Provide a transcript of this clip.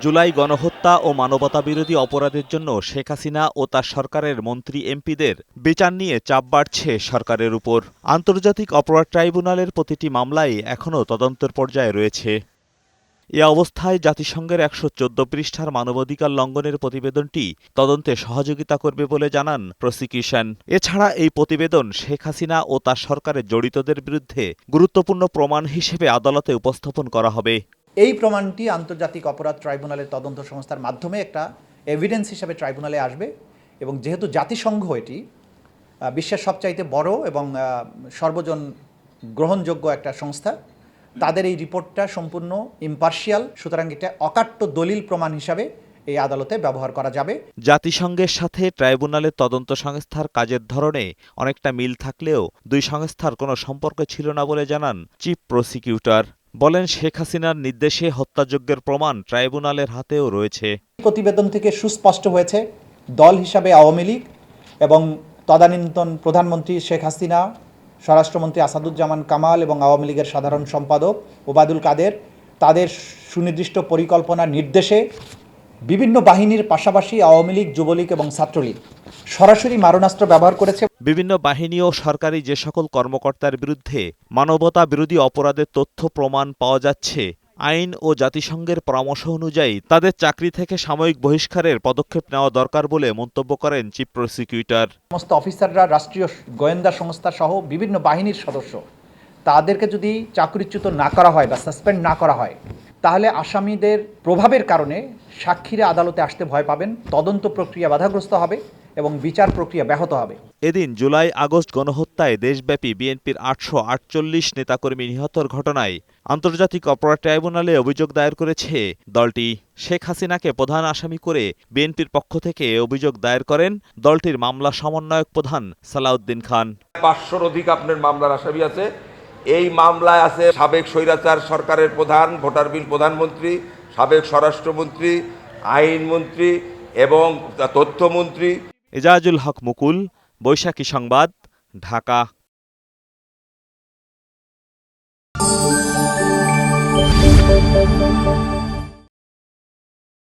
জুলাই গণহত্যা ও মানবতাবিরোধী অপরাধের জন্য শেখ হাসিনা ও তার সরকারের মন্ত্রী এমপিদের বিচার নিয়ে চাপ বাড়ছে সরকারের উপর। আন্তর্জাতিক অপরাধ ট্রাইব্যুনালের প্রতিটি মামলাই এখনও তদন্তের পর্যায়ে রয়েছে। এ অবস্থায় জাতিসংঘের ১১৪ পৃষ্ঠার মানবাধিকার লঙ্ঘনের প্রতিবেদনটি তদন্তে সহযোগিতা করবে বলে জানান প্রসিকিউশন। এছাড়া এই প্রতিবেদন শেখ হাসিনা ও তার সরকারের জড়িতদের বিরুদ্ধে গুরুত্বপূর্ণ প্রমাণ হিসেবে আদালতে উপস্থাপন করা হবে। এই প্রমাণটি আন্তর্জাতিক অপরাধ ট্রাইব্যুনালের তদন্ত সংস্থার মাধ্যমে একটা এভিডেন্স হিসেবে ট্রাইব্যুনালে আসবে এবং যেহেতু জাতিসংঘ এটি বিশ্বের সবচাইতে বড় এবং সর্বজন গ্রহণযোগ্য একটা সংস্থা, তাদের এই রিপোর্টটা সম্পূর্ণ ইম্পার্শিয়াল, সুতরাং এটা অকাট্য দলিল প্রমাণ হিসাবে এই আদালতে ব্যবহার করা যাবে। জাতিসংঘের সাথে ট্রাইব্যুনালের তদন্ত সংস্থার কাজের ধরনে অনেকটা মিল থাকলেও দুই সংস্থার কোনো সম্পর্ক ছিল না বলে জানান চিফ প্রসিকিউটর। বলেন, শেখ হাসিনার নির্দেশে হত্যাযজ্ঞের প্রমাণ ট্রাইব্যুনালের হাতেও রয়েছে। প্রতিবেদন থেকে সুস্পষ্ট হয়েছে দল হিসাবে আওয়ামী লীগ এবং তদানীন্তন প্রধানমন্ত্রী শেখ হাসিনা, স্বরাষ্ট্রমন্ত্রী আসাদুজ্জামান কামাল এবং আওয়ামী লীগের সাধারণ সম্পাদক ওবায়দুল কাদের তাদের সুনির্দিষ্ট পরিকল্পনার নির্দেশে বিভিন্ন বাহিনীর পাশাপাশি আওয়ামী লীগ, যুবলীগ এবং ছাত্রলীগ সরাসরি মারণাস্ত্র ব্যবহার করেছে। বিভিন্ন বাহিনী ও সরকারি যে সকল কর্মকর্তার বিরুদ্ধে মানবতা বিরোধী অপরাধের তথ্য প্রমাণ পাওয়া যাচ্ছে, আইন ও জাতিসংঘের পরামর্শ অনুযায়ী তাদের চাকরি থেকে সাময়িক বহিষ্কারের পদক্ষেপ নেওয়া দরকার বলে মন্তব্য করেন চিফ প্রসিকিউটর। সমস্ত অফিসাররা রাষ্ট্রীয় গোয়েন্দা সংস্থা সহ বিভিন্ন বাহিনীর সদস্য, তাদেরকে যদি চাকরিচ্যুত না করা হয় বা সাসপেন্ড না করা হয়, তাহলে আসামিদের প্রভাবের কারণে সাক্ষীরা আদালতে আসতে ভয় পাবেন, তদন্ত প্রক্রিয়া বাধাগ্রস্ত হবে এবং বিচার প্রক্রিয়া ব্যাহত হবে। এদিন জুলাই আগস্ট গণহত্যায় দেশব্যাপী বিএনপির ৮৪৮ নেতাকর্মী নিহতর ঘটনায় আন্তর্জাতিক অপরাধ ট্রাইব্যুনালে অভিযোগ দায়ের করেছে দলটি। শেখ হাসিনাকে প্রধান আসামি করে বিএনপির পক্ষ থেকে অভিযোগ দায়ের করেন দলটির মামলা সমন্বয়ক প্রধান সালাউদ্দিন খান। ৫০০-র অধিক আপনার মামলার আসামি আছে। এই মামলায় আছে সাবেক স্বৈরাচার সরকারের প্রধান, ভোটার বিল প্রধানমন্ত্রী, সাবেক স্বরাষ্ট্রমন্ত্রী, আইনমন্ত্রী এবং তথ্যমন্ত্রী। এজাজুল হক মুকুল, বৈশাখী সংবাদ, ঢাকা।